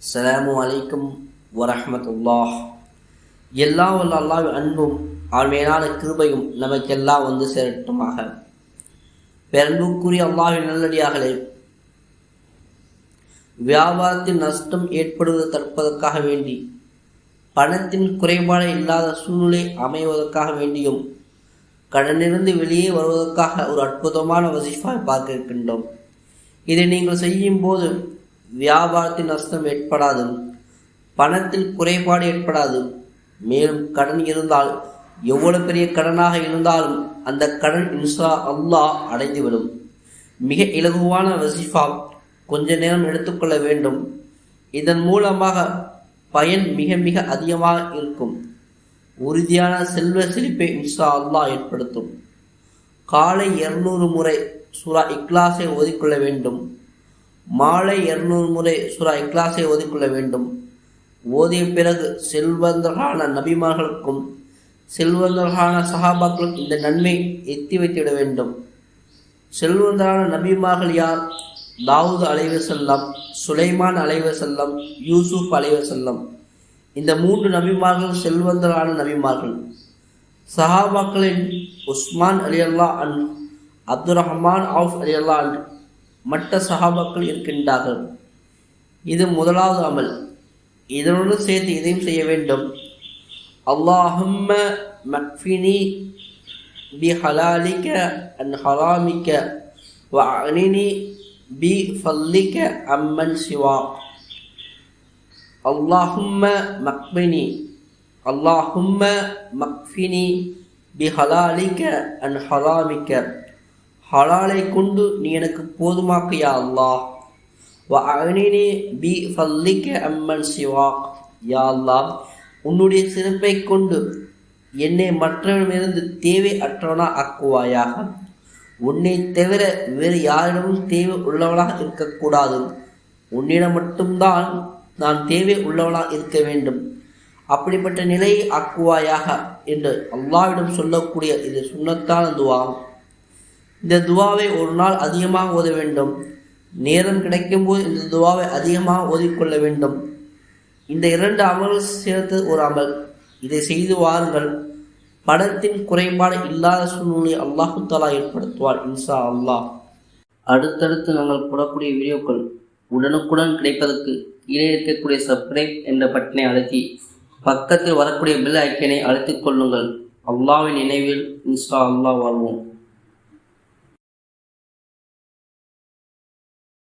அஸ்ஸலாமு அலைக்கும் வரஹ்மத்துல்லாஹ். எல்லாம் வல்ல அல்லாஹ்வின் அன்பும் ஆழ்மையான கிருபையும் நமக்கெல்லாம் வந்து சேரட்டுமாக. பெரும்புக்குரிய அல்லாஹ்வின் நல்லடியார்களே, வியாபாரத்தில் நஷ்டம் ஏற்படுவதை தடுப்பதற்காக வேண்டி, பணத்தின் குறைபாடு இல்லாத சூழ்நிலை அமைவதற்காக வேண்டியும், கடனிலிருந்து வெளியே வருவதற்காக ஒரு அற்புதமான வசிஃபாவை பார்க்க இருக்கின்றோம். இதை நீங்கள் செய்யும் போது வியாபாரத்தில் நஷ்டம் ஏற்படாது, பணத்தில் குறைபாடு ஏற்படாது. மேலும் கடன் இருந்தால் எவ்வளவு பெரிய கடனாக இருந்தாலும் அந்த கடன் இன்ஷா அல்லாஹ் அடைந்துவிடும். மிக இலகுவான வசிஃபா, கொஞ்ச நேரம் எடுத்துக்கொள்ள வேண்டும். இதன் மூலமாக பயன் மிக மிக அதிகமாக இருக்கும். உறுதியான செல்வ செழிப்பை இன்ஷா அல்லாஹ் ஏற்படுத்தும். காலை 200 முறை சூரா இக்லாஸை ஓதிக்கொள்ள வேண்டும். மாலை 200 முறை சூரா இக்லாஸை ஓதிக்கொள்ள வேண்டும். ஓதிய பிறகு செல்வந்தர்களான நபிமார்களுக்கும் செல்வந்தர்களான சஹாபாக்களுக்கும் இந்த நன்மை எத்தி வைத்துவிட வேண்டும். செல்வந்தரான நபிமார்கள் யார்? தாவூத் அலைஹிஸ்ஸலாம், சுலைமான் அலைஹிஸ்ஸலாம், யூசுப் அலைஹிஸ்ஸலாம். இந்த 3 நபிமார்கள் செல்வந்தரான நபிமார்கள். சஹாபாக்களின் உஸ்மான் ரலியல்லாஹு அன்ஹு, அப்துர் ரஹ்மான் அவுஃப் ரலியல்லாஹு அன்ஹு, மற்ற சஹாபாக்கள் இருக்கின்றார்கள். இது முதலாவது அமல். இதனோடு சேர்த்து இதையும் செய்ய வேண்டும். அல்லாஹும்ம மக்ஃபினி பி ஹலாலிக அன் ஹராமிக வ அக்னினி பி ஃபல்லிக அம்மன் சிவா. அல்லாஹும்ம மக்ஃபினி, அல்லாஹும்ம மக்ஃபினி பி ஹலாலிக அன் ஹராமிக, ஹலாலை கொண்டு நீ எனக்கு போதுமாக்கு யா அல்லாஹ். வ அக்னினி பி ஃபல்லிக அம்மன் சிவா, யா அல்லாஹ் உன்னுடைய சிறப்பை கொண்டு என்னை மற்றவனிடமிருந்து தேவை அற்றவனா ஆக்குவாயாக. உன்னை தவிர வேறு யாரிடமும் தேவை உள்ளவனாக இருக்கக்கூடாது. உன்னிடம் மட்டும்தான் நான் தேவை உள்ளவனாக இருக்க வேண்டும். அப்படிப்பட்ட நிலையை ஆக்குவாயாக என்று அல்லாஹ்விடம் சொல்லக்கூடிய இது சுன்னத்தான துவா. இந்த துவாவை ஒரு நாள் அதிகமாக ஓத வேண்டும். நேரம் கிடைக்கும் போது இந்த துவாவை அதிகமாக ஓதிக்கொள்ள வேண்டும். இந்த 2 அமல்கள் சேர்த்து ஒரு அமல். இதை செய்து வாருங்கள். பணத்தின் குறைபாடு இல்லாத சூழ்நிலை அல்லாஹு தஆலா ஏற்படுத்துவார் இன்ஷா அல்லாஹ். அடுத்தடுத்து நாங்கள் போடக்கூடிய வீடியோக்கள் உடனுக்குடன் கிடைப்பதற்கு கீழே இருக்கக்கூடிய சப்ஸ்கிரைப் என்ற பட்டனை அழுத்தி பக்கத்தில் வரக்கூடிய பெல் ஐக்கனை அழுத்திக் கொள்ளுங்கள். அல்லாஹ்வின் நினைவில் இன்ஷா அல்லாஹ் வாழ்வோம்.